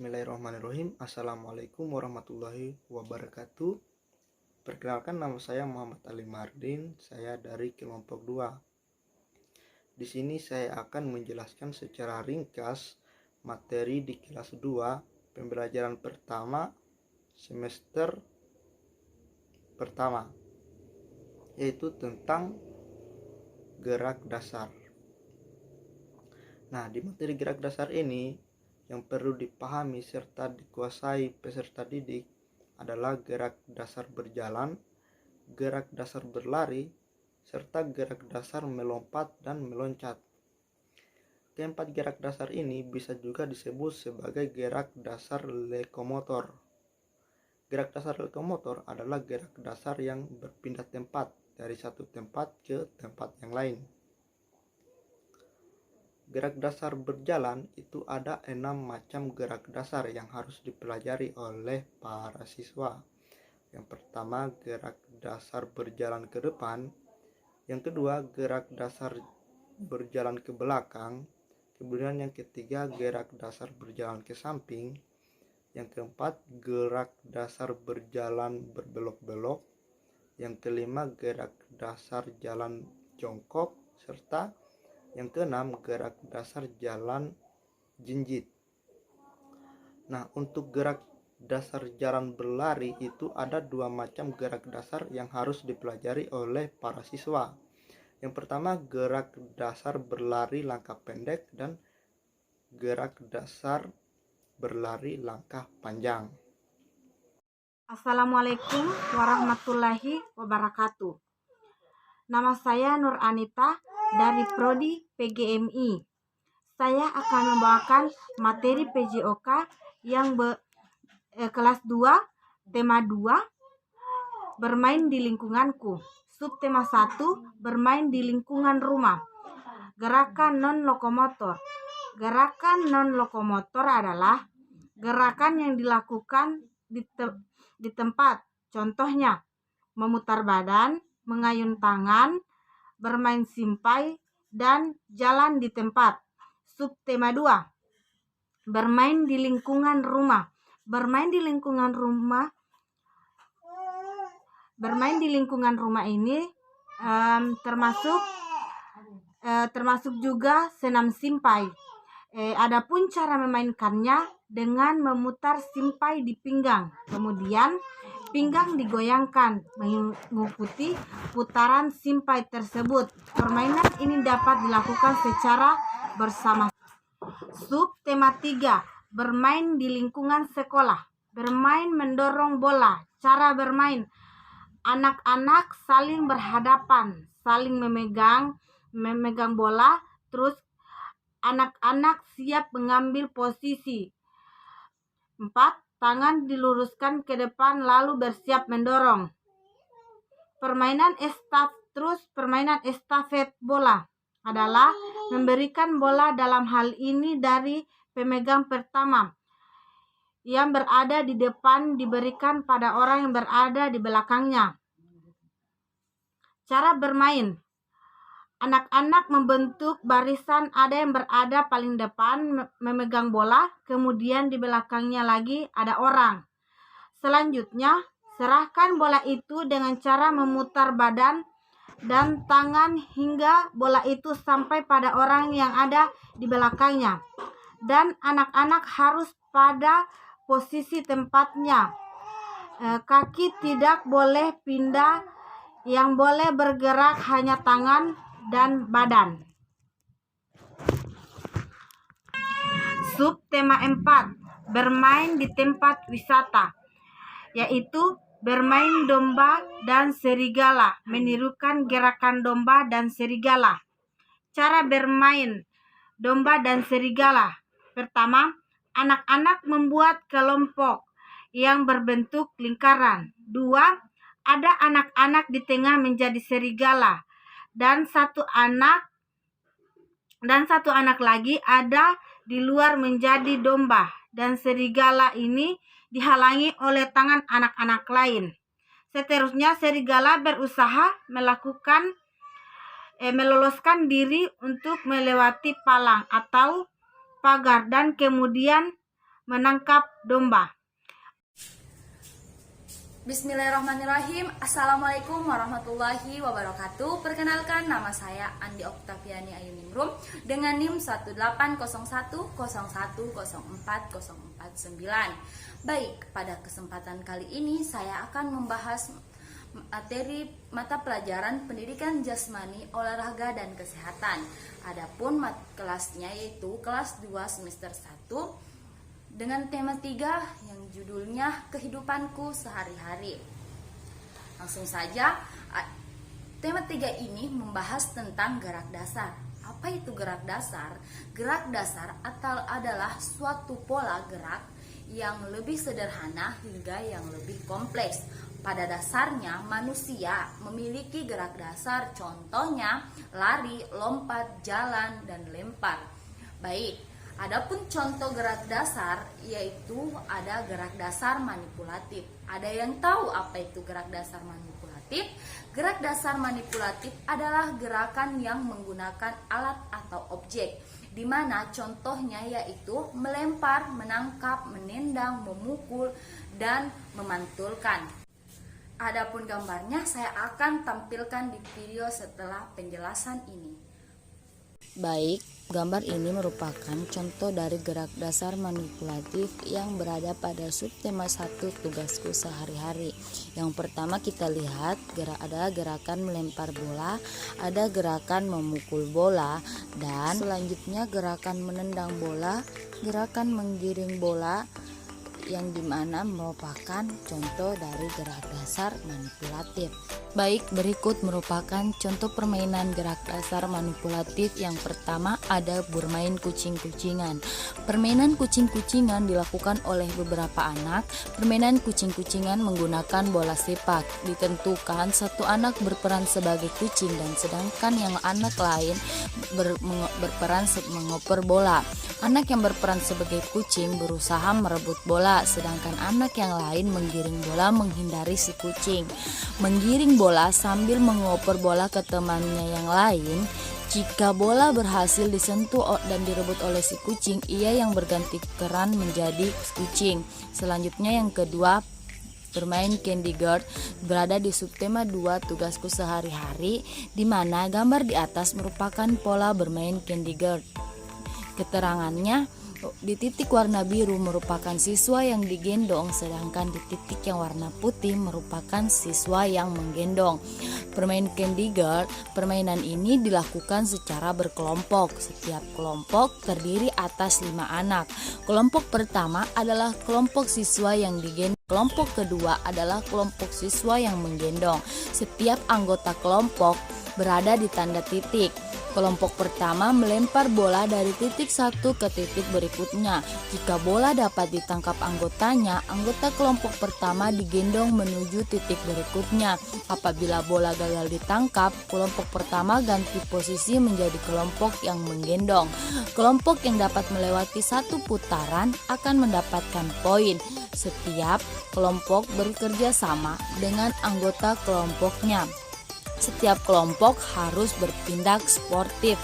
Bismillahirrahmanirrahim. Assalamualaikum warahmatullahi wabarakatuh. Perkenalkan, nama saya Muhammad Ali Mardin. Saya dari kelompok 2. Di sini saya akan menjelaskan secara ringkas materi di kelas 2 pembelajaran pertama semester pertama, yaitu tentang gerak dasar. Nah, di materi gerak dasar ini yang perlu dipahami serta dikuasai peserta didik adalah gerak dasar berjalan, gerak dasar berlari, serta gerak dasar melompat dan meloncat. Keempat gerak dasar ini bisa juga disebut sebagai gerak dasar lokomotor. Gerak dasar lokomotor adalah gerak dasar yang berpindah tempat dari satu tempat ke tempat yang lain. Gerak dasar berjalan itu ada 6 macam gerak dasar yang harus dipelajari oleh para siswa. Yang pertama, gerak dasar berjalan ke depan. Yang kedua, gerak dasar berjalan ke belakang. Kemudian yang ketiga, gerak dasar berjalan ke samping. Yang keempat, gerak dasar berjalan berbelok-belok. Yang kelima, gerak dasar jalan jongkok, serta yang keenam, gerak dasar jalan jinjit. Nah, untuk gerak dasar jalan berlari itu ada 2 macam gerak dasar yang harus dipelajari oleh para siswa. Yang pertama, gerak dasar berlari langkah pendek dan gerak dasar berlari langkah panjang. Assalamualaikum warahmatullahi wabarakatuh. Nama saya Nur Anita dari Prodi PGMI. Saya akan membawakan materi PJOK yang kelas 2, tema 2, bermain di lingkunganku. Subtema 1, bermain di lingkungan rumah. Gerakan non-lokomotor. Gerakan non-lokomotor adalah gerakan yang dilakukan di tempat. Contohnya, memutar badan, mengayun tangan, bermain simpai, dan jalan di tempat. Subtema 2, bermain di lingkungan rumah. Bermain di lingkungan rumah ini termasuk juga senam simpai. Adapun cara memainkannya dengan memutar simpai di pinggang. Kemudian pinggang digoyangkan mengikuti putaran simpai tersebut. Permainan ini dapat dilakukan secara bersama. Subtema 3, bermain di lingkungan sekolah. Bermain mendorong bola. Cara bermain: anak-anak saling berhadapan, saling memegang bola, terus anak-anak siap mengambil posisi. 4. Tangan diluruskan ke depan lalu bersiap mendorong. Permainan estafet bola adalah memberikan bola, dalam hal ini dari pemegang pertama yang berada di depan diberikan pada orang yang berada di belakangnya. Cara bermain: anak-anak membentuk barisan, ada yang berada paling depan memegang bola, kemudian di belakangnya lagi ada orang. Selanjutnya, serahkan bola itu dengan cara memutar badan dan tangan hingga bola itu sampai pada orang yang ada di belakangnya. Dan anak-anak harus pada posisi tempatnya. Kaki tidak boleh pindah, yang boleh bergerak hanya tangan dan badan. Subtema 4, bermain di tempat wisata, yaitu bermain domba dan serigala, menirukan gerakan domba dan serigala. Cara bermain domba dan serigala: pertama, anak-anak membuat kelompok yang berbentuk lingkaran. 2. Ada anak-anak di tengah menjadi serigala dan satu anak lagi ada di luar menjadi domba, dan serigala ini dihalangi oleh tangan anak-anak lain. Seterusnya, serigala berusaha meloloskan diri untuk melewati palang atau pagar dan kemudian menangkap domba. Bismillahirrahmanirrahim. Assalamualaikum warahmatullahi wabarakatuh. Perkenalkan, nama saya Andi Oktaviani Ayuningrum dengan NIM 18010104049. Baik, pada kesempatan kali ini saya akan membahas materi mata pelajaran pendidikan jasmani, olahraga dan kesehatan. Adapun kelasnya yaitu kelas 2 semester 1 dengan tema 3 yang judulnya kehidupanku sehari-hari. Langsung saja, tema 3 ini membahas tentang gerak dasar. Apa itu gerak dasar? Gerak dasar adalah suatu pola gerak yang lebih sederhana hingga yang lebih kompleks. Pada dasarnya manusia memiliki gerak dasar, contohnya lari, lompat, jalan, dan lempar. Baik, adapun contoh gerak dasar yaitu ada gerak dasar manipulatif. Ada yang tahu apa itu gerak dasar manipulatif? Gerak dasar manipulatif adalah gerakan yang menggunakan alat atau objek, di mana contohnya yaitu melempar, menangkap, menendang, memukul, dan memantulkan. Adapun gambarnya saya akan tampilkan di video setelah penjelasan ini. Baik, gambar ini merupakan contoh dari gerak dasar manipulatif yang berada pada subtema 1 tugasku sehari-hari. Yang pertama kita lihat ada gerakan melempar bola, ada gerakan memukul bola, dan selanjutnya gerakan menendang bola, gerakan menggiring bola, yang dimana merupakan contoh dari gerak dasar manipulatif. Baik, berikut merupakan contoh permainan gerak dasar manipulatif. Yang pertama ada bermain kucing-kucingan. Permainan kucing-kucingan dilakukan oleh beberapa anak. Permainan kucing-kucingan menggunakan bola sepak. Ditentukan satu anak berperan sebagai kucing dan sedangkan yang anak lain berperan mengoper bola. Anak yang berperan sebagai kucing berusaha merebut bola, sedangkan anak yang lain menggiring bola menghindari si kucing. Menggiring bola sambil mengoper bola ke temannya yang lain. Jika bola berhasil disentuh dan direbut oleh si kucing, ia yang berganti peran menjadi kucing. Selanjutnya yang kedua, bermain Candy Guard berada di subtema 2 tugasku sehari-hari, di mana gambar di atas merupakan pola bermain Candy Guard. Keterangannya, di titik warna biru merupakan siswa yang digendong, sedangkan di titik yang warna putih merupakan siswa yang menggendong. Permain Candy Guard, permainan ini dilakukan secara berkelompok. Setiap kelompok terdiri atas 5 anak. Kelompok pertama adalah kelompok siswa yang digendong. Kelompok kedua adalah kelompok siswa yang menggendong. Setiap anggota kelompok berada di tanda titik. Kelompok pertama melempar bola dari titik satu ke titik berikutnya. Jika bola dapat ditangkap anggotanya, anggota kelompok pertama digendong menuju titik berikutnya. Apabila bola gagal ditangkap, kelompok pertama ganti posisi menjadi kelompok yang menggendong. Kelompok yang dapat melewati satu putaran akan mendapatkan poin. Setiap kelompok bekerja sama dengan anggota kelompoknya. Setiap kelompok harus bertindak sportif.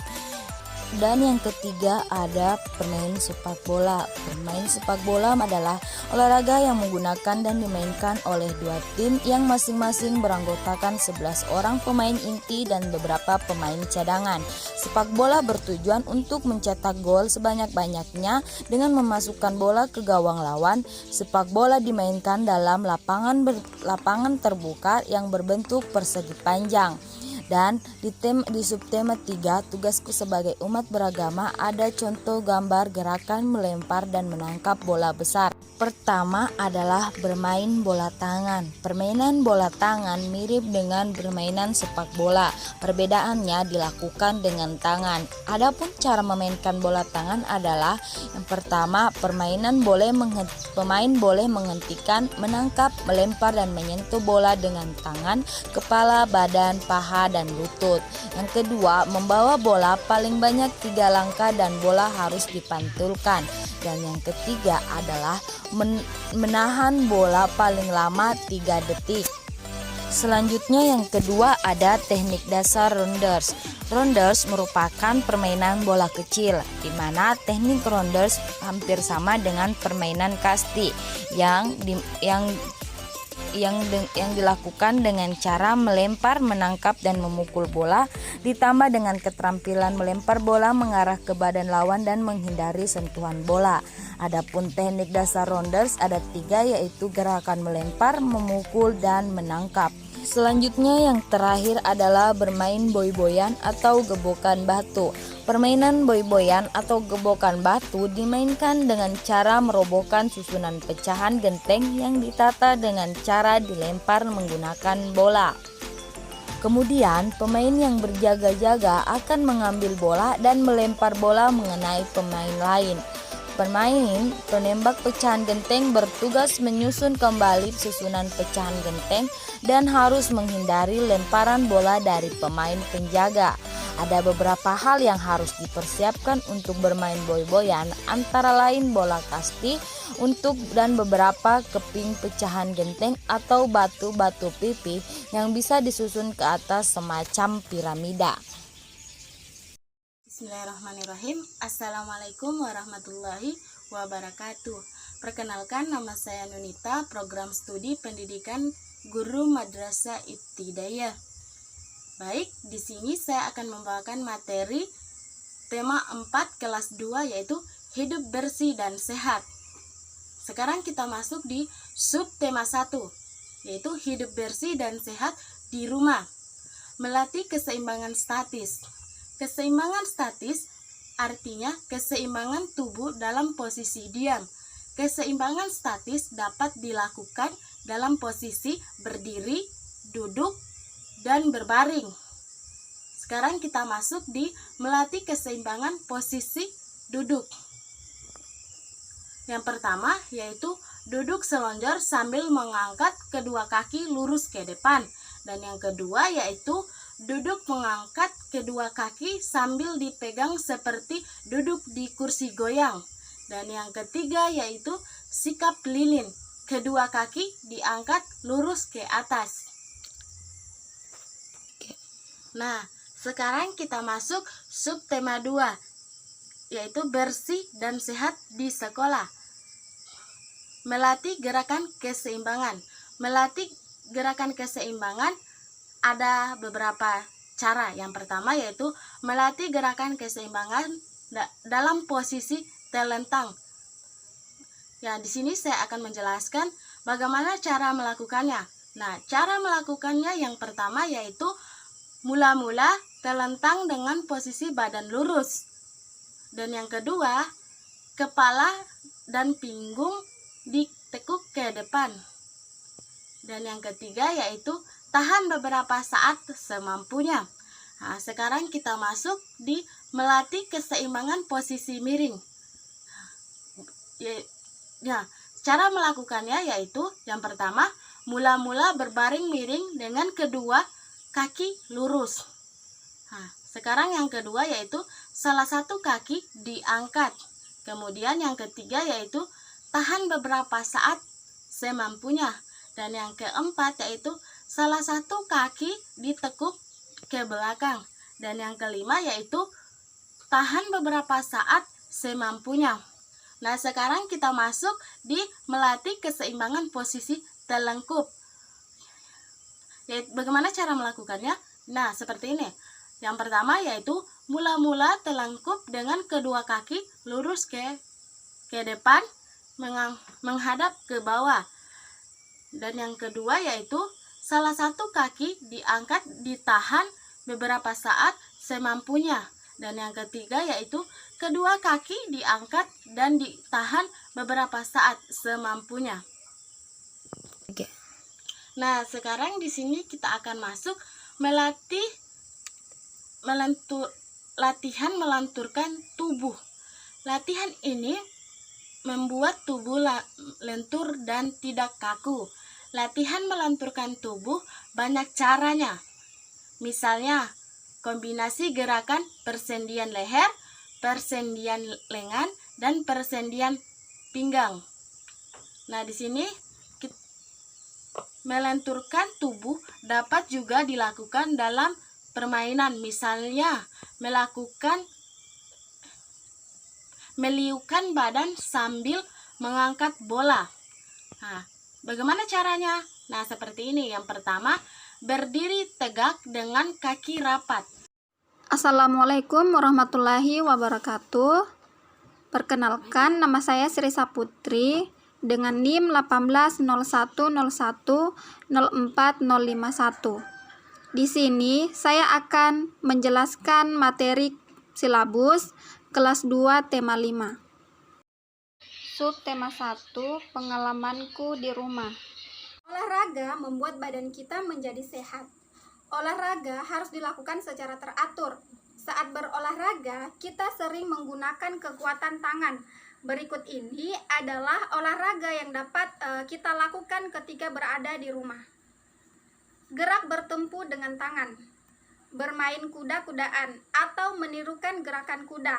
Dan yang ketiga ada bermain sepak bola. Bermain sepak bola adalah olahraga yang menggunakan dan dimainkan oleh 2 tim yang masing-masing beranggotakan 11 orang pemain inti dan beberapa pemain cadangan. Sepak bola bertujuan untuk mencetak gol sebanyak-banyaknya dengan memasukkan bola ke gawang lawan. Sepak bola dimainkan dalam lapangan terbuka yang berbentuk persegi panjang. Dan di subtema 3 tugasku sebagai umat beragama ada contoh gambar gerakan melempar dan menangkap bola besar. Pertama adalah bermain bola tangan. Permainan bola tangan mirip dengan permainan sepak bola. Perbedaannya dilakukan dengan tangan. Adapun cara memainkan bola tangan adalah yang pertama, pemain boleh menghentikan, menangkap, melempar dan menyentuh bola dengan tangan, kepala, badan, paha, dan lutut. Yang kedua, membawa bola paling banyak 3 langkah dan bola harus dipantulkan. Dan yang ketiga adalah menahan bola paling lama 3 detik. Selanjutnya yang kedua ada teknik dasar rounders. Rounders merupakan permainan bola kecil, di mana teknik rounders hampir sama dengan permainan kasti yang dilakukan dengan cara melempar, menangkap, dan memukul bola, ditambah dengan keterampilan melempar bola mengarah ke badan lawan dan menghindari sentuhan bola. Adapun teknik dasar rounders ada 3, yaitu gerakan melempar, memukul, dan menangkap. Selanjutnya yang terakhir adalah bermain boy-boyan atau gebokan batu. Permainan boy-boyan atau gebokan batu dimainkan dengan cara merobohkan susunan pecahan genteng yang ditata dengan cara dilempar menggunakan bola. Kemudian pemain yang berjaga-jaga akan mengambil bola dan melempar bola mengenai pemain lain. Pemain penembak pecahan genteng bertugas menyusun kembali susunan pecahan genteng dan harus menghindari lemparan bola dari pemain penjaga. Ada beberapa hal yang harus dipersiapkan untuk bermain boy-boyan, antara lain bola kasti dan beberapa keping pecahan genteng atau batu-batu pipi yang bisa disusun ke atas semacam piramida. Bismillahirrahmanirrahim. Assalamualaikum warahmatullahi wabarakatuh. Perkenalkan, nama saya Nunita, program studi pendidikan guru Madrasah Ibtidaiyah. Baik, di sini saya akan membawakan materi tema 4 kelas 2, yaitu hidup bersih dan sehat. Sekarang kita masuk di subtema 1, yaitu hidup bersih dan sehat di rumah. Melatih keseimbangan statis. Keseimbangan statis artinya keseimbangan tubuh dalam posisi diam. Keseimbangan statis dapat dilakukan dalam posisi berdiri, duduk, dan berbaring. Sekarang kita masuk di melatih keseimbangan posisi duduk. Yang pertama yaitu duduk selonjor sambil mengangkat kedua kaki lurus ke depan. Dan yang kedua yaitu duduk mengangkat kedua kaki sambil dipegang seperti duduk di kursi goyang. Dan yang ketiga yaitu sikap lilin. Kedua kaki diangkat lurus ke atas. Nah, sekarang kita masuk subtema 2, yaitu bersih dan sehat di sekolah. Melatih gerakan keseimbangan. Melatih gerakan keseimbangan ada beberapa cara. Yang pertama yaitu melatih gerakan keseimbangan dalam posisi telentang. Ya, di sini saya akan menjelaskan bagaimana cara melakukannya. Nah, cara melakukannya yang pertama yaitu mula-mula telentang dengan posisi badan lurus. Dan yang kedua, kepala dan pinggung ditekuk ke depan. Dan yang ketiga yaitu tahan beberapa saat semampunya. Nah, sekarang kita masuk di melatih keseimbangan posisi miring. Ya, cara melakukannya yaitu yang pertama, mula-mula berbaring miring dengan kedua kaki lurus. Nah, sekarang yang kedua yaitu salah satu kaki diangkat. Kemudian yang ketiga yaitu tahan beberapa saat semampunya. Dan yang keempat yaitu salah satu kaki ditekuk ke belakang. Dan yang kelima yaitu tahan beberapa saat semampunya. Nah, sekarang kita masuk di melatih keseimbangan posisi telungkup. Bagaimana cara melakukannya? Nah, seperti ini. Yang pertama yaitu mula-mula telungkup dengan kedua kaki lurus ke depan menghadap ke bawah. Dan yang kedua yaitu salah satu kaki diangkat ditahan beberapa saat semampunya. Dan yang ketiga yaitu kedua kaki diangkat dan ditahan beberapa saat semampunya. Oke. Nah, sekarang di sini kita akan masuk latihan melenturkan tubuh. Latihan ini membuat tubuh lentur dan tidak kaku. Latihan melenturkan tubuh banyak caranya. Misalnya, kombinasi gerakan persendian leher, persendian lengan, dan persendian pinggang. Nah, di sini Melenturkan tubuh dapat juga dilakukan dalam permainan, misalnya meliukan badan sambil mengangkat bola. Nah, bagaimana caranya? Nah, seperti ini. Yang pertama, berdiri tegak dengan kaki rapat. Assalamualaikum warahmatullahi wabarakatuh. Perkenalkan, nama saya Sri Saputri dengan NIM 18010104051. Di sini saya akan menjelaskan materi silabus kelas 2 tema 5. Subtema 1, pengalamanku di rumah. Olahraga membuat badan kita menjadi sehat. Olahraga harus dilakukan secara teratur. Saat berolahraga, kita sering menggunakan kekuatan tangan. Berikut ini adalah olahraga yang dapat kita lakukan ketika berada di rumah. Gerak bertempu dengan tangan, bermain kuda-kudaan, atau menirukan gerakan kuda.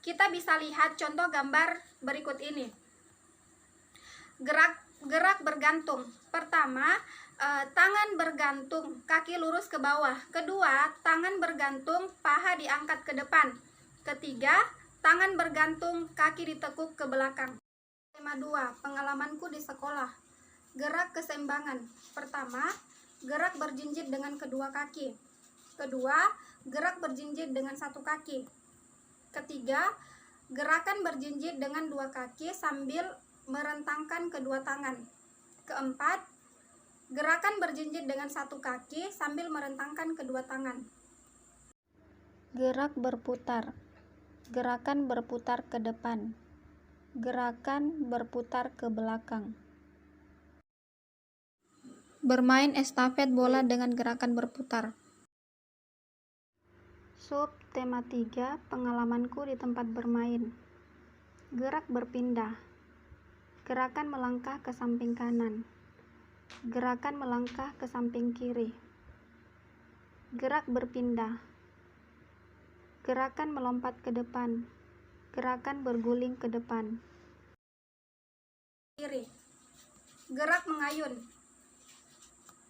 Kita bisa lihat contoh gambar berikut ini. Gerak bergantung. Pertama, tangan bergantung, kaki lurus ke bawah. Kedua, tangan bergantung, paha diangkat ke depan. Ketiga, tangan bergantung, kaki ditekuk ke belakang. Tema 2, pengalamanku di sekolah. Gerak keseimbangan. Pertama, gerak berjinjit dengan kedua kaki. Kedua, gerak berjinjit dengan satu kaki. Ketiga, gerakan berjinjit dengan dua kaki sambil merentangkan kedua tangan. Keempat, gerakan berjinjit dengan satu kaki sambil merentangkan kedua tangan. Gerak berputar. Gerakan berputar ke depan. Gerakan berputar ke belakang. Bermain estafet bola dengan gerakan berputar. Subtema 3, pengalamanku di tempat bermain. Gerak berpindah. Gerakan melangkah ke samping kanan. Gerakan melangkah ke samping kiri. Gerak berpindah. Gerakan melompat ke depan. Gerakan berguling ke depan. Kiri. Gerak mengayun.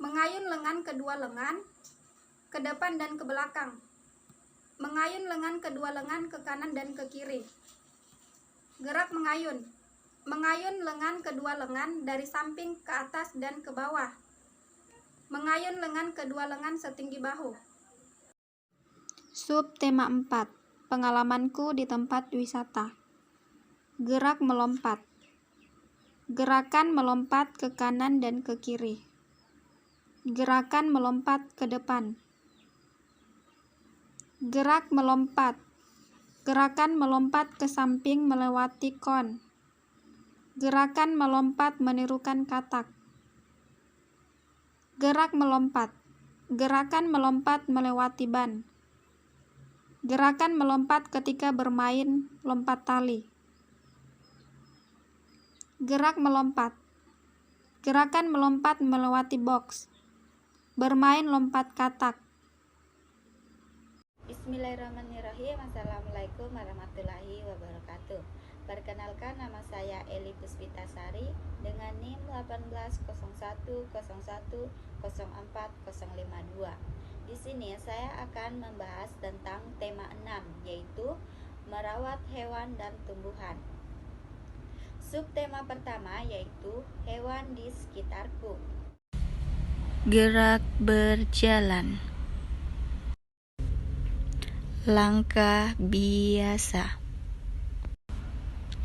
Mengayun lengan kedua lengan ke depan dan ke belakang. Mengayun lengan kedua lengan ke kanan dan ke kiri. Gerak mengayun. Mengayun lengan kedua lengan dari samping ke atas dan ke bawah. Mengayun lengan kedua lengan setinggi bahu. Subtema 4, pengalamanku di tempat wisata. Gerak melompat. Gerakan melompat ke kanan dan ke kiri. Gerakan melompat ke depan. Gerak melompat. Gerakan melompat ke samping melewati kon. Gerakan melompat menirukan katak. Gerak melompat. Gerakan melompat melewati ban. Gerakan melompat ketika bermain lompat tali. Gerak melompat. Gerakan melompat melewati box. Bermain lompat katak. Bismillahirrahmanirrahim. Assalamualaikum warahmatullahi wabarakatuh. Perkenalkan, nama saya Eli Puspitasari dengan NIM 1801010404052. Di sini saya akan membahas tentang tema 6, yaitu merawat hewan dan tumbuhan. Subtema pertama yaitu hewan di sekitarku. Gerak berjalan. Langkah biasa.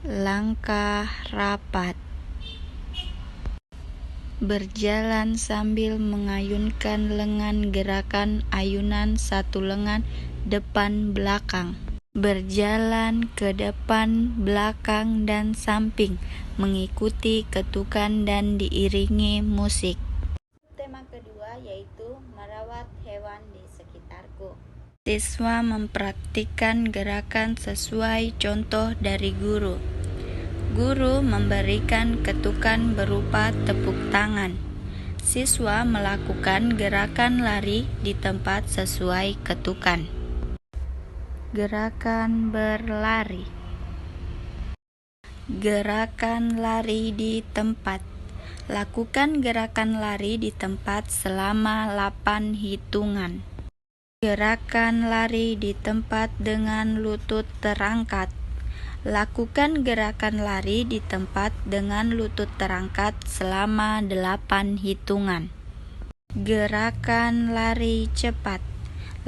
Langkah rapat. Berjalan sambil mengayunkan lengan, gerakan ayunan satu lengan depan belakang. Berjalan ke depan, belakang, dan samping, mengikuti ketukan dan diiringi musik. Tema kedua yaitu merawat hewan di sekitarku. Siswa mempraktikkan gerakan sesuai contoh dari guru. Guru memberikan ketukan berupa tepuk tangan. Siswa melakukan gerakan lari di tempat sesuai ketukan. Gerakan berlari. Gerakan lari di tempat. Lakukan gerakan lari di tempat selama 8 hitungan. Gerakan lari di tempat dengan lutut terangkat. Lakukan gerakan lari di tempat dengan lutut terangkat selama 8 hitungan. Gerakan lari cepat.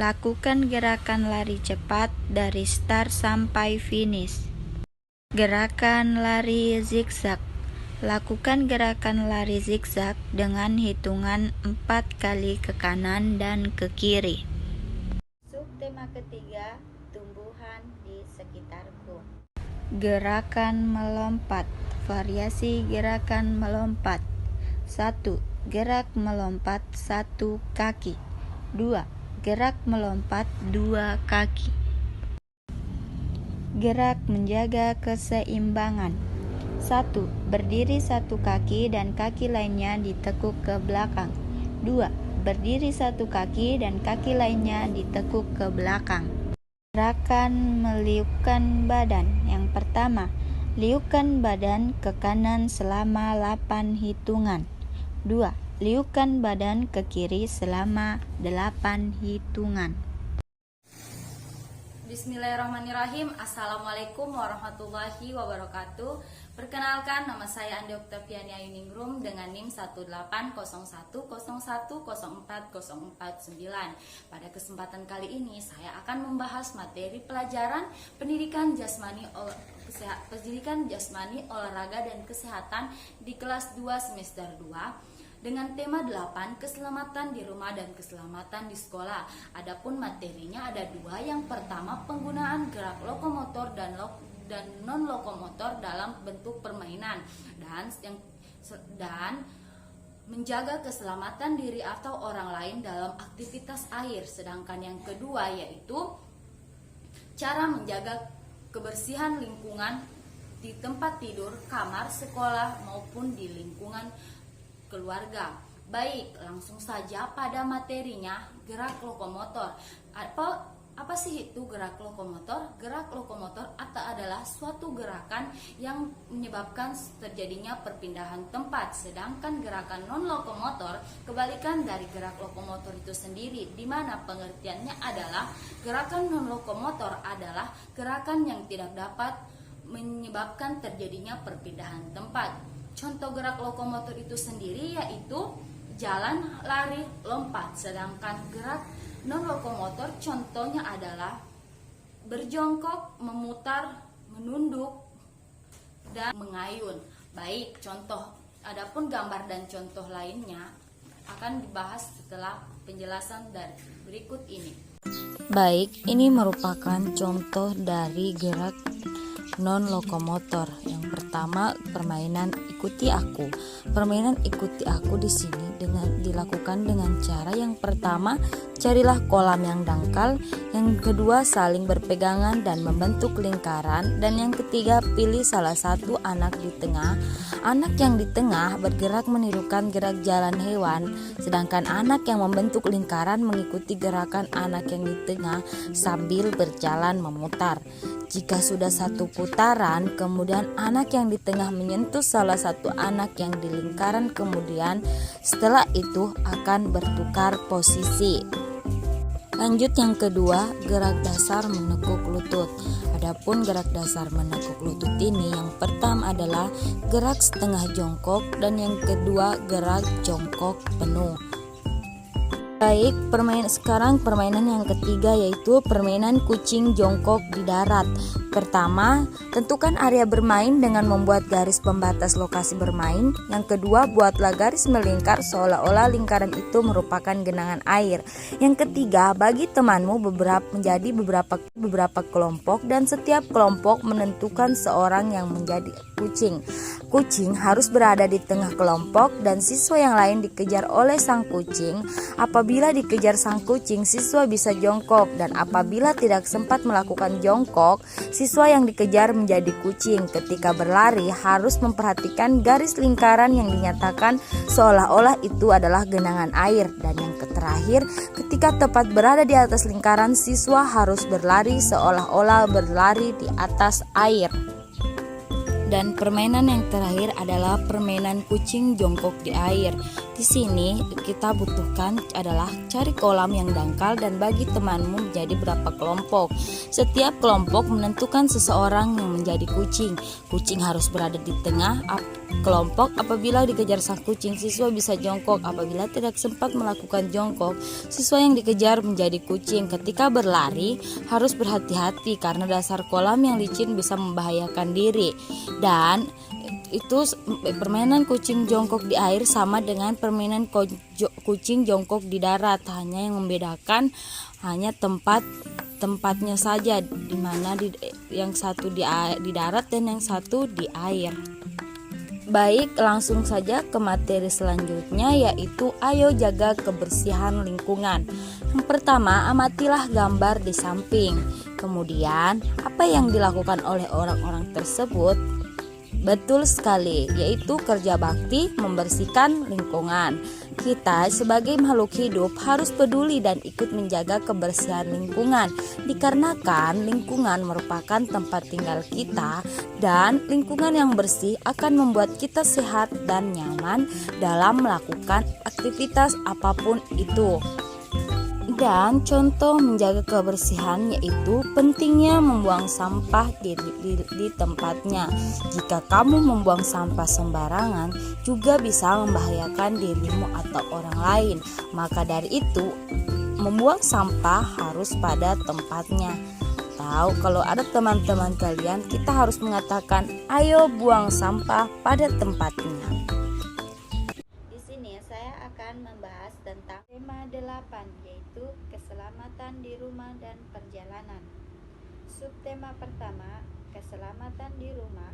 Lakukan gerakan lari cepat dari start sampai finish. Gerakan lari zigzag. Lakukan gerakan lari zigzag dengan hitungan 4 kali ke kanan dan ke kiri. Subtema ketiga, tumbuhan di sekitarku. Gerakan melompat. Variasi gerakan melompat. 1. Gerak melompat 1 kaki. 2. Gerak melompat 2 kaki. Gerak menjaga keseimbangan. 1. Berdiri 1 kaki dan kaki lainnya ditekuk ke belakang. 2. Berdiri 1 kaki dan kaki lainnya ditekuk ke belakang. Gerakan meliukkan badan. Yang pertama, liukkan badan ke kanan selama 8 hitungan. 2. Liukkan badan ke kiri selama 8 hitungan. Bismillahirrahmanirrahim. Assalamualaikum warahmatullahi wabarakatuh. Perkenalkan, nama saya Andi Oktaviani Ayuningrum dengan NIM 18010104049. Pada kesempatan kali ini saya akan membahas materi pelajaran pendidikan jasmani olahraga dan kesehatan di kelas 2 semester 2 dengan tema 8, keselamatan di rumah dan keselamatan di sekolah. Adapun materinya ada 2. Yang pertama, penggunaan gerak lokomotor dan non lokomotor dalam bentuk permainan dan menjaga keselamatan diri atau orang lain dalam aktivitas air. Sedangkan yang kedua yaitu cara menjaga kebersihan lingkungan di tempat tidur, kamar, sekolah maupun di lingkungan keluarga. Baik, langsung saja pada materinya, gerak lokomotor. Apa sih itu gerak lokomotor? Gerak lokomotor adalah suatu gerakan yang menyebabkan terjadinya perpindahan tempat. Sedangkan gerakan non lokomotor kebalikan dari gerak lokomotor itu sendiri, di mana pengertiannya adalah gerakan non lokomotor adalah gerakan yang tidak dapat menyebabkan terjadinya perpindahan tempat. Contoh gerak lokomotor itu sendiri yaitu jalan, lari, lompat. Sedangkan gerak non lokomotor contohnya adalah berjongkok, memutar, menunduk, dan mengayun. Baik, contoh. Adapun gambar dan contoh lainnya akan dibahas setelah penjelasan dari berikut ini. Baik, ini merupakan contoh dari gerak non lokomotor. Yang pertama, permainan ikuti aku. Permainan ikuti aku di sini dilakukan dengan cara yang pertama, carilah kolam yang dangkal. Yang kedua, saling berpegangan dan membentuk lingkaran. Dan yang ketiga, pilih salah satu anak di tengah. Anak yang di tengah bergerak menirukan gerak jalan hewan, sedangkan anak yang membentuk lingkaran mengikuti gerakan anak yang di tengah sambil berjalan memutar. Jika sudah satu putaran, kemudian anak yang di tengah menyentuh salah satu anak yang di lingkaran, kemudian setelah itu akan bertukar posisi. Lanjut yang kedua, gerak dasar menekuk lutut. Adapun gerak dasar menekuk lutut ini yang pertama adalah gerak setengah jongkok dan yang kedua gerak jongkok penuh. Baik, permainan yang ketiga yaitu permainan kucing jongkok di darat. Pertama, tentukan area bermain dengan membuat garis pembatas lokasi bermain. Yang kedua, buatlah garis melingkar seolah-olah lingkaran itu merupakan genangan air. Yang ketiga, bagi temanmu menjadi beberapa kelompok dan setiap kelompok menentukan seorang yang menjadi kucing. Kucing harus berada di tengah kelompok dan siswa yang lain dikejar oleh sang kucing. Apabila dikejar sang kucing, siswa bisa jongkok, dan apabila tidak sempat melakukan jongkok, siswa yang dikejar menjadi kucing. Ketika berlari harus memperhatikan garis lingkaran yang dinyatakan seolah-olah itu adalah genangan air. Dan yang terakhir, ketika tepat berada di atas lingkaran, siswa harus berlari seolah-olah berlari di atas air. Dan permainan yang terakhir adalah permainan kucing jongkok di air. Di sini kita butuhkan adalah cari kolam yang dangkal dan bagi temanmu menjadi berapa kelompok. Setiap kelompok menentukan seseorang yang menjadi kucing. Kucing harus berada di tengah kelompok. Apabila dikejar sang kucing, siswa bisa jongkok. Apabila tidak sempat melakukan jongkok, siswa yang dikejar menjadi kucing. Ketika berlari harus berhati-hati karena dasar kolam yang licin bisa membahayakan diri. Dan itu permainan kucing jongkok di air sama dengan permainan kucing jongkok di darat, hanya yang membedakan hanya tempatnya saja, di mana yang satu di darat dan yang satu di air. Baik, langsung saja ke materi selanjutnya, yaitu ayo jaga kebersihan lingkungan. Yang pertama, amatilah gambar di samping. Kemudian, apa yang dilakukan oleh orang-orang tersebut? Betul sekali, yaitu kerja bakti membersihkan lingkungan. Kita sebagai makhluk hidup harus peduli dan ikut menjaga kebersihan lingkungan, dikarenakan lingkungan merupakan tempat tinggal kita dan lingkungan yang bersih akan membuat kita sehat dan nyaman dalam melakukan aktivitas apapun itu. Dan contoh menjaga kebersihan yaitu pentingnya membuang sampah di tempatnya. Jika kamu membuang sampah sembarangan juga bisa membahayakan dirimu atau orang lain. Maka dari itu membuang sampah harus pada tempatnya. Tahu kalau ada teman-teman kalian, kita harus mengatakan ayo buang sampah pada tempatnya. Di sini saya akan membahas tentang tema 8, yaitu keselamatan di rumah dan perjalanan. Subtema pertama, keselamatan di rumah,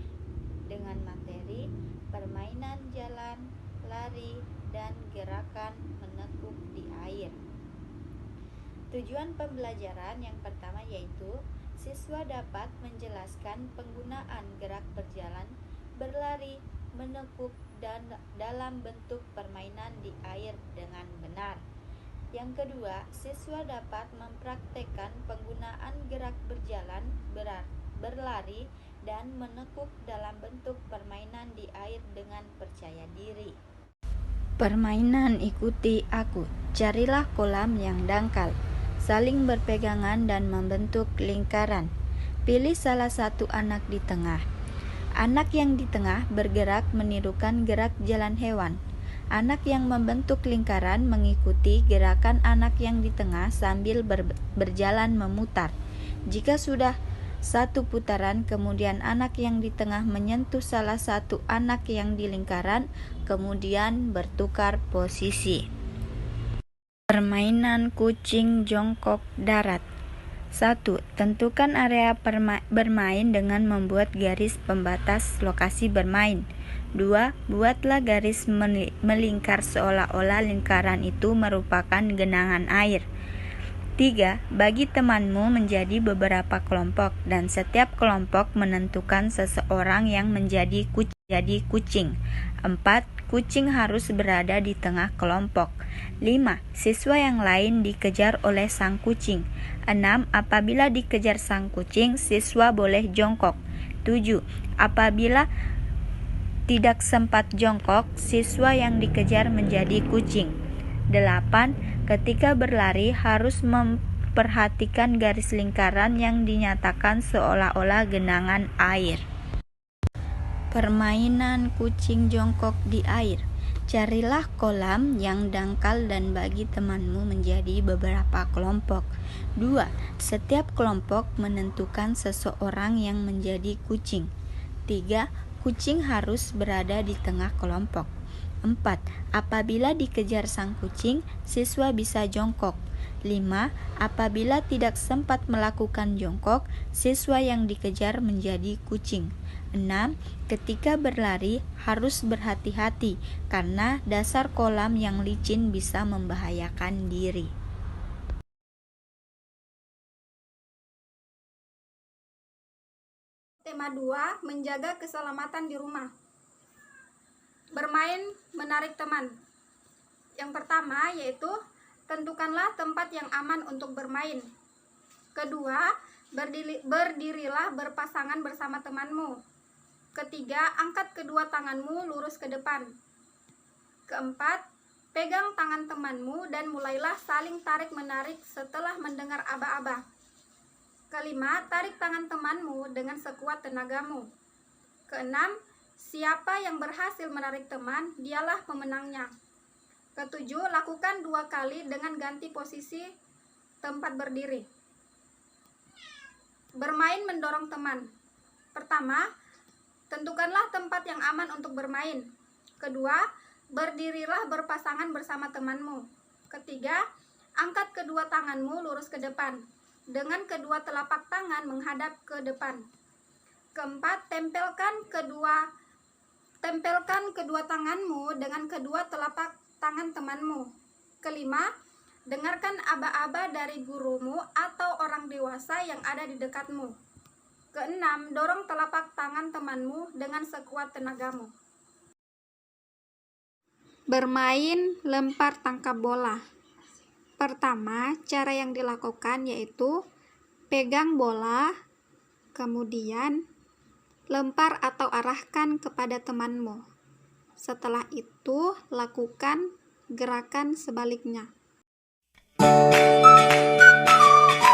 dengan materi permainan jalan, lari, dan gerakan menekuk di air. Tujuan pembelajaran yang pertama yaitu siswa dapat menjelaskan penggunaan gerak berjalan, berlari, menekuk, dan dalam bentuk permainan di air dengan benar. Yang kedua, siswa dapat mempraktekkan penggunaan gerak berjalan, berlari, dan menekuk dalam bentuk permainan di air dengan percaya diri. Permainan ikuti aku. Carilah kolam yang dangkal, saling berpegangan dan membentuk lingkaran. Pilih salah satu anak di tengah. Anak yang di tengah bergerak menirukan gerak jalan hewan. Anak yang membentuk lingkaran mengikuti gerakan anak yang di tengah sambil berjalan memutar. Jika sudah satu putaran, kemudian anak yang di tengah menyentuh salah satu anak yang di lingkaran, kemudian bertukar posisi. Permainan kucing jongkok darat. 1. Tentukan area bermain dengan membuat garis pembatas lokasi bermain. 2. Buatlah garis melingkar seolah-olah lingkaran itu merupakan genangan air. 3. Bagi temanmu menjadi beberapa kelompok dan setiap kelompok menentukan seseorang yang menjadi kucing. 4. Kucing harus berada di tengah kelompok. 5. Siswa yang lain dikejar oleh sang kucing. 6. Apabila dikejar sang kucing, siswa boleh jongkok. 7. Apabila tidak sempat jongkok, siswa yang dikejar menjadi kucing. 8. Ketika berlari harus memperhatikan garis lingkaran yang dinyatakan seolah-olah genangan air. Permainan kucing jongkok di air. Carilah kolam yang dangkal dan bagi temanmu menjadi beberapa kelompok. 2. Setiap kelompok menentukan seseorang yang menjadi kucing. 3. Kucing harus berada di tengah kelompok. 4. Apabila dikejar sang kucing, siswa bisa jongkok. 5. Apabila tidak sempat melakukan jongkok, siswa yang dikejar menjadi kucing. 6. Ketika berlari harus berhati-hati karena dasar kolam yang licin bisa membahayakan diri. Tema 2, menjaga keselamatan di rumah. Bermain menarik teman. Yang pertama yaitu tentukanlah tempat yang aman untuk bermain. Kedua, berdirilah berpasangan bersama temanmu. Ketiga, angkat kedua tanganmu lurus ke depan. Keempat, pegang tangan temanmu dan mulailah saling tarik-menarik setelah mendengar aba-aba. Kelima, tarik tangan temanmu dengan sekuat tenagamu. Keenam, siapa yang berhasil menarik teman, dialah pemenangnya. Ketujuh, lakukan 2 kali dengan ganti posisi tempat berdiri. Bermain mendorong teman. Pertama, tentukanlah tempat yang aman untuk bermain. Kedua, berdirilah berpasangan bersama temanmu. Ketiga, angkat kedua tanganmu lurus ke depan, dengan kedua telapak tangan menghadap ke depan. Keempat, tempelkan kedua tanganmu dengan kedua telapak tangan temanmu. Kelima, dengarkan aba-aba dari gurumu atau orang dewasa yang ada di dekatmu. Keenam, dorong telapak tangan temanmu dengan sekuat tenagamu. Bermain lempar tangkap bola. Pertama, cara yang dilakukan yaitu pegang bola, kemudian lempar atau arahkan kepada temanmu. Setelah itu, lakukan gerakan sebaliknya.